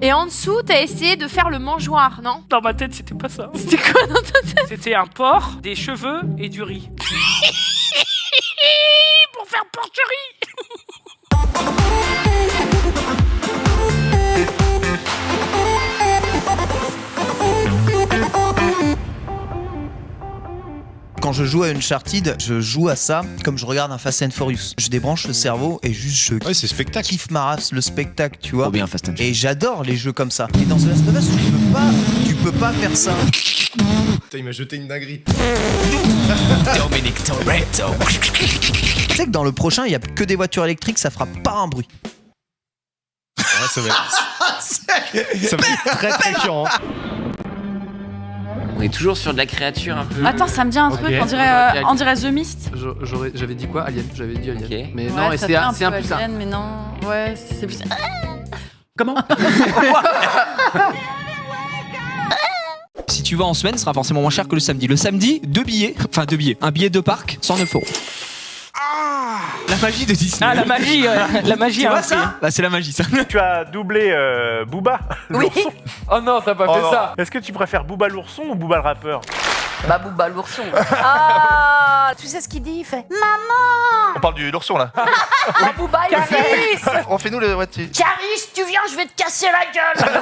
Et en dessous, t'as essayé de faire le mangeoire, non? Dans ma tête, c'était pas ça. C'était quoi dans ta tête? C'était un porc, des cheveux et du riz. Pour faire porcherie. Quand je joue à Uncharted, je joue à ça comme je regarde un Fast and Furious. Je débranche le cerveau et juste Ouais, c'est spectacle. kiffe ma race, le spectacle, tu vois. Trop bien, Fast and Furious. Et j'adore les jeux comme ça. Et dans The Last of Us, tu peux pas faire ça. Putain, il m'a jeté une dinguerie. Dominic Toretto. Tu sais que dans le prochain, il y a que des voitures électriques, ça fera pas un bruit. Ouais, ça va être très très chiant. Hein. On est toujours sur de la créature un peu. Attends, ça me dit un truc, on dirait The Mist. J'avais dit quoi? Alien. J'avais dit Alien. Ok. Mais Ouais, non, et ça c'est fait un peu peu ça. Alien, mais non, ouais, c'est plus... Comment? Si tu vas en semaine, ce sera forcément moins cher que le samedi. Le samedi, 2 billets. Enfin, 2 billets. Un billet de parc, 109 €. La magie de Disney. Ah, la magie, la magie. Tu vois ça? Bah, c'est la magie, ça. Tu as doublé Booba, l'ourson. Oh non, t'as pas fait non. ça. Est-ce que tu préfères Booba l'ourson ou Booba le rappeur? Bah Booba l'ourson. Ah, tu sais ce qu'il dit? Il fait maman. On parle du l'ourson là. Ah Booba il fait Refais-nous le tu. Caris, tu viens, je vais te casser la gueule.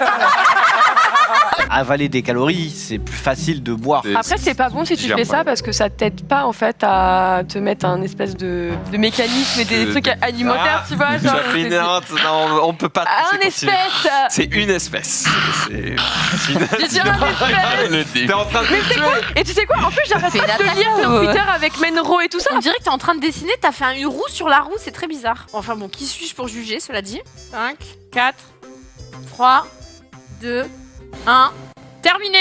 Avaler des calories, c'est plus facile de boire. Après, c'est pas bon si tu fais ça parce que ça t'aide pas en fait à te mettre un espèce de mécanisme et des trucs alimentaires, tu vois. Genre, Non, on peut pas. un espèce. C'est une espèce. C'est J'ai dit un espèce. T'es en train de Mais c'est quoi? Et tu sais quoi? En plus, j'arrête pas de lire sur Twitter avec Menro et tout ça. On dirait que t'es en train de dessiner, t'as fait un roue sur la roue, c'est très bizarre. Enfin bon, qui suis-je pour juger, cela dit? 5, 4, 3, 2, 1, terminé.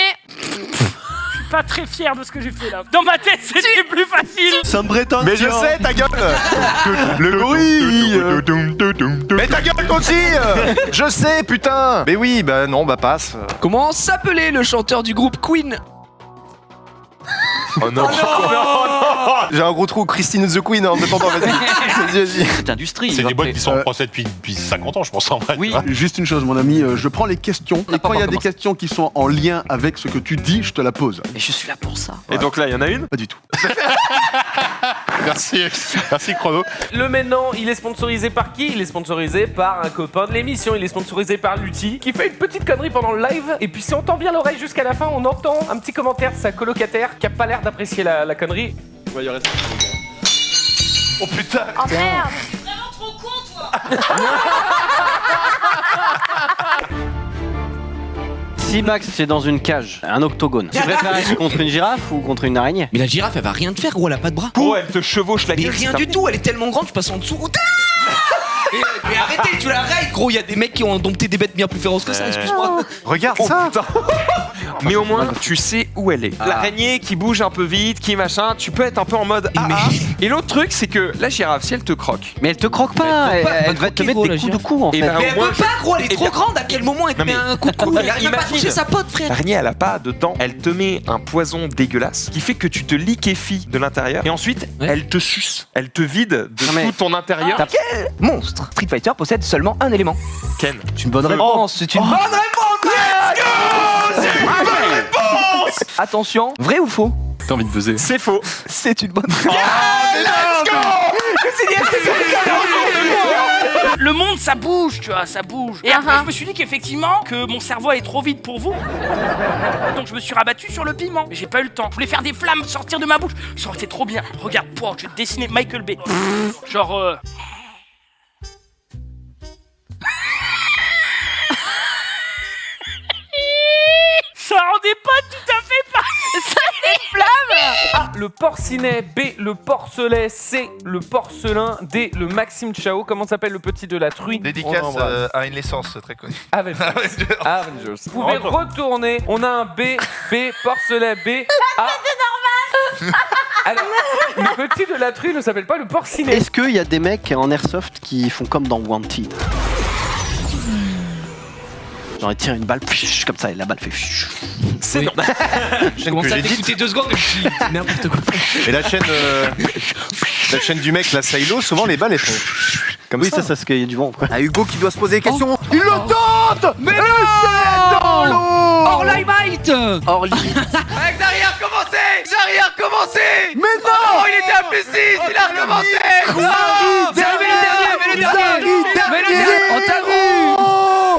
Pas très fier de ce que j'ai fait là. Dans ma tête, c'était plus facile. Ça me bretonne. Mais je sais, ta gueule. Le bruit. Mais ta gueule toi aussi. Je sais, putain. Mais oui, bah non, bah passe. Comment s'appelait le chanteur du groupe Queen? Oh non. J'ai un gros trou, Christine the Queen en attendant, vas-y. C'est industrie. C'est des boîtes qui sont en procès depuis 50 ans, je pense en vrai. Oui. Juste une chose, mon ami, je prends les questions et quand il y a des questions qui sont en lien avec ce que tu dis, je te la pose. Et je suis là pour ça. Et donc là, il y en a une? Pas du tout. Merci Chrono. Le maintenant, il est sponsorisé par qui? Il est sponsorisé par un copain de l'émission. Il est sponsorisé par Lutti, qui fait une petite connerie pendant le live. Et puis si on tend bien l'oreille jusqu'à la fin, on entend un petit commentaire de sa colocataire qui a pas l'air d'apprécier la connerie. Ouais, il reste. Oh putain. Oh merde. Vraiment trop con, toi. Si Max c'est dans une cage, un octogone, tu préfères être contre une girafe ou contre une araignée? Mais la girafe, elle va rien te faire, gros, elle a pas de bras. Oh, elle te chevauche la Mais gueule. rien du tout, elle est tellement grande, tu passes en dessous. Mais arrêtez, tu la règles, gros, il y a des mecs qui ont dompté des bêtes bien plus féroces que ça, excuse-moi. Regarde Oh, ça. putain. Mais au moins, tu sais où elle est. Ah. L'araignée qui bouge un peu vite, qui machin, tu peux être un peu en mode ah, ah. Et l'autre truc, c'est que la girafe, si elle te croque, Mais elle te croque pas, elle va te mettre des coups de cou en Et fait. ben, Mais elle au moins, peut pas, gros, elle est trop grande, à quel moment elle te Non, met mais- un coup de coude? Elle arrive même pas à Imagine. toucher sa pote, frère. l'araignée, elle a pas de dents. Elle te met un poison dégueulasse qui fait que tu te liquéfies de l'intérieur. Et ensuite, Ouais. elle te suce. Elle te vide de Non, mais- tout ton intérieur. Quel monstre Street Fighter possède seulement un élément. Ken. C'est une bonne réponse, c'est une bonne réponse. Attention, vrai ou faux? T'as envie de buzzer. C'est faux. C'est une bonne Le monde, ça bouge, tu vois, ça bouge. Et après, je me suis dit qu'effectivement, que mon cerveau est trop vide pour vous. Donc je me suis rabattu sur le piment. Mais j'ai pas eu le temps. Je voulais faire des flammes sortir de ma bouche. Ça aurait été trop bien. Regarde, je vais te dessiner Michael Bay. Genre... Ça rendait pas tout à fait pas. Ça fait une flamme. A. Le porcinet. B. Le porcelet. C. Le porcelin. D. Le Maxime Chao. Comment s'appelle le petit de la truie? Dédicace à une licence très connue. Avengers. Avengers. Vous pouvez retourner. On a un B. B. Porcelet. B. A. Alors, le petit de la truie ne s'appelle pas le porcinet. Est-ce qu'il y a des mecs en airsoft qui font comme dans Wanted? Genre ils tirent une balle comme ça et la balle fait. C'est non. Je commence à t'écouter 2 secondes et je suis n'importe quoi. Et la chaîne du mec, la Silo, souvent les balles elles font. Comme Oui, ça c'est ce qu'il y a du vent. À Hugo qui doit se poser des questions. Il le tente. monte. Mais Et c'est dans l'eau. Orlaimite. Orly. Avec Xari a recommencé. Xari a recommencé. Mais non. Oh, il était à plus 6, il a recommencé. Mais le dernier. On t'a vu.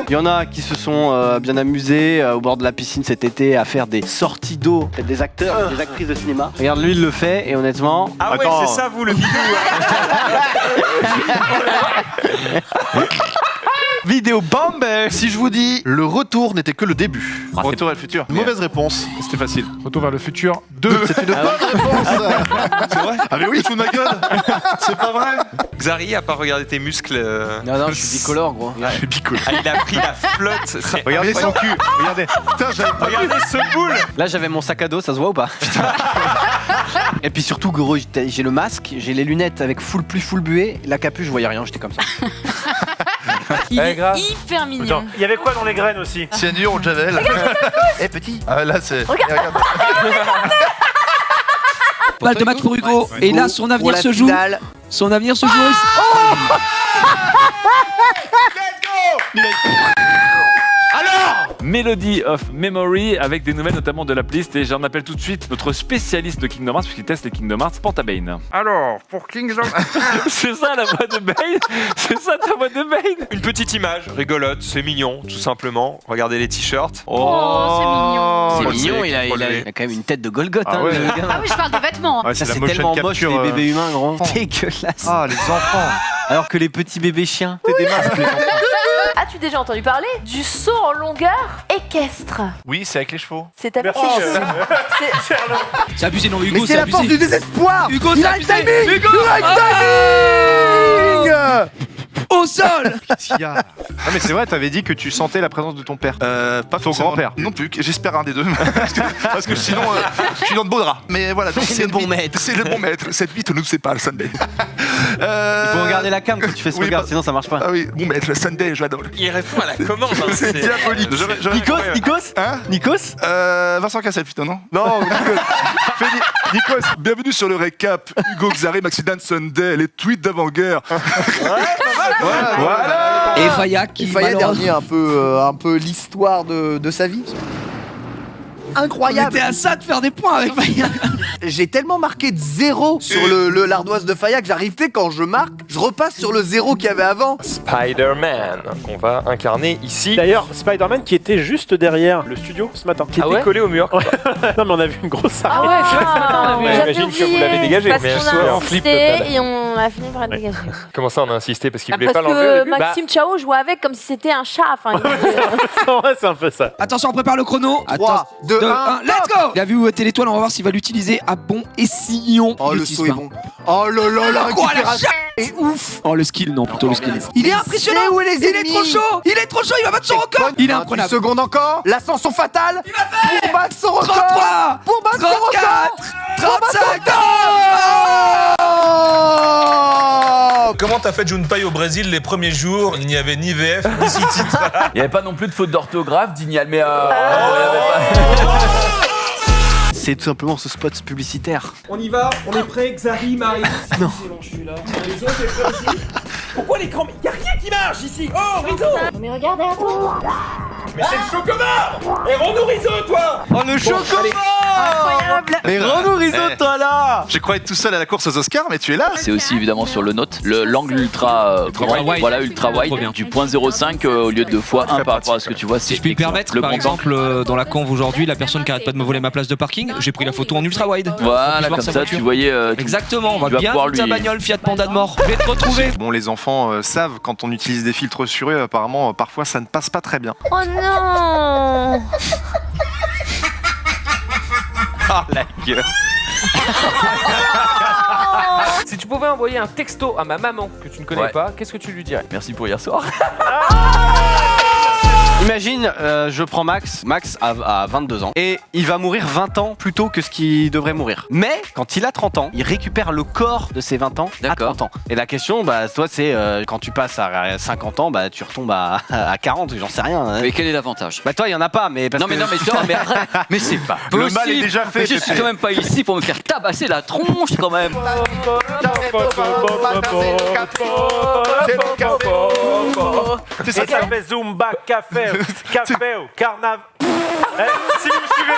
Il y en a qui se sont bien amusés au bord de la piscine cet été à faire des sorties d'eau, des acteurs, des actrices de cinéma. Regarde, lui il le fait et honnêtement. Ah ouais, Attends. c'est ça vous le bidou. Vidéo bombe. Si je vous dis le retour n'était que le début. Retour vers le futur. Mauvaise réponse. C'était facile. Retour vers le futur. C'est une bonne réponse. C'est vrai. Ah mais oui, sous ma gueule. C'est pas vrai. Xari a pas regardé tes muscles. Non, je suis bicolore, gros. Je suis bicolore. Ah, il a pris la flotte. Regardez son cul. Regardez. Putain, Regardez ce boule. Là, j'avais mon sac à dos, ça se voit ou pas? Et puis surtout, gros, j'ai le masque, j'ai les lunettes avec full pluie, full buée, la capuche, je voyais rien, j'étais comme ça. Il est grave. hyper mignon. Il y avait quoi dans les graines aussi? Cyanure ou Javel. Eh petit. Ah là c'est. Regarde. Balle de match pour Hugo. Et là, son avenir se joue. Son avenir se joue aussi. Melody of Memory avec des nouvelles notamment de la playlist et j'en appelle tout de suite notre spécialiste de Kingdom Hearts puisqu'il teste les Kingdom Hearts, Pantabane. Alors, pour Kingdom... C'est ça la voix de Bane. C'est ça ta voix de Bane. Une petite image rigolote, c'est mignon, tout simplement. Regardez les t-shirts. Oh, c'est mignon. C'est bah, mignon, c'est il a quand même une tête de Golgoth. Ah ouais. Le gars. Ah oui, je parle des vêtements. Ouais, Ça, c'est la c'est motion tellement moche capture. les bébés humains, gros. Dégueulasse. Ah les enfants. Alors que les petits bébés chiens. C'est des masques les enfants. As-tu déjà entendu parler du saut en longueur équestre? Oui, c'est avec les chevaux. C'est ta Merci. C'est abusé, non, Hugo, Mais c'est la force du désespoir. Hugo, Il c'est a le abusé. timing. Hugo. Il a le timing. Au sol. Qu'est-ce qu'il y a? Ah mais c'est vrai, t'avais dit que tu sentais la présence de ton père. Pas ton grand-père. Non plus, j'espère un des deux. parce que sinon, je suis dans de beaux draps. Mais voilà, donc C'est le bon maître. C'est le bon maître. Cette vie, nous sépare, Sunday. Il faut regarder la cam quand tu fais ce Oui, regard, bah- sinon ça marche pas. Ah oui, bon maître, Sunday, je l'adore. Il répond à la commande. Hein, C'est diabolique. Nikos Hein? Nikos Vincent Cassel, putain, non? Non, Nikos, bienvenue sur le récap. Hugo Xari, Maxidan Sunday, les tweets d'avant-guerre. Voilà. Et Faya qui Il fallait malheureusement- dernier un peu l'histoire de sa vie. On Incroyable. était à ça de faire des points avec Faya. J'ai tellement marqué de 0 sur l'ardoise de Faya que j'arrive quand je marque, je repasse sur le 0 qu'il y avait avant. Spider-Man, qu'on va incarner ici. D'ailleurs, Spider-Man qui était juste derrière le studio ce matin, qui était collé au mur. Non mais on a vu une grosse Ah armée. ouais, c'est vrai que ce matin, on a vu. J'imagine que vous l'avez dégagé. Parce mais qu'on je suis a en flip insisté total. et on a fini par le dégager. Comment ça on a insisté? Parce qu'il voulait Parce pas l'enlever au que début. Maxime Chao jouait avec comme si c'était un chat. Enfin, Ouais, c'est un peu ça. Attention, on prépare le chrono. 3, 2, 1, let's go. Il a vu où était l'étoile, on va voir s'il va l'utiliser à bon escient. Oh, Il le l'utilise saut est pas. bon. Oh là là, la Quoi, la récupération est ouf. Oh, le skill, non, plutôt le skill. Il est impressionnant. C'est où les Il est ennemis? trop chaud. Il est trop chaud, il va battre son record. Il est 28 imprenable. secondes encore. L'ascension fatale. Il va faire Pour battre son record. 33, Pour battre son 34, record. 35. Comment t'as fait Junpei au Brésil les premiers jours? Il n'y avait ni VF ni sous-titres. Il n'y avait pas non plus de faute d'orthographe, d'Ignal, mais C'est tout simplement ce spot publicitaire. On y va, on est prêt, Xari, Marie. Non. C'est bon, je suis là. Les autres, c'est prêt aussi. Pourquoi l'écran? Y'a rien qui marche ici. Oh, Rizzo. mais regardez, attends. Mais c'est le chocomar. Et rends-nous Rizzo, toi. Oh le Incroyable. Mais rends-nous Rizzo, toi là. Je croyais être tout seul à la course aux Oscars, mais tu es là. c'est aussi évidemment sur le note. L'angle ultra grand, wide. voilà, ultra Trop wide, bien. du point 0.5 au lieu de x1 par rapport à ce que tu vois. Si je puis me permettre, par exemple, dans la conve aujourd'hui, la personne qui arrête pas de me voler ma place de parking, j'ai pris la photo en ultra wide. Voilà, comme ça, tu voyais. Exactement, on va tu vas bien pouvoir vite sa lui- bagnole Fiat Panda de mort. Je vais te retrouver. Bon, les enfants savent quand on utilise des filtres sur eux, apparemment, parfois ça ne passe pas très bien. Oh non. Ah la gueule. Si tu pouvais envoyer un texto à ma maman que tu ne connais Ouais. pas, qu'est-ce que tu lui dirais? Merci pour hier soir. Imagine, je prends Max a 22 ans, et il va mourir 20 ans plus tôt que ce qu'il devrait mourir. Mais, quand il a 30 ans, il récupère le corps de ses 20 ans à 30 ans. Et la question, bah, toi, c'est quand tu passes à 50 ans, bah, tu retombes à 40, j'en sais rien. Hein. Mais quel est l'avantage? Bah, toi, il y en a pas, mais parce que... mais arrête, mais c'est pas possible. Le mal est déjà fait. Mais je suis quand même pas ici pour me faire tabasser la tronche, quand même. Tu sais, ça fait Zumba, café, carnaval. Si vous me suivez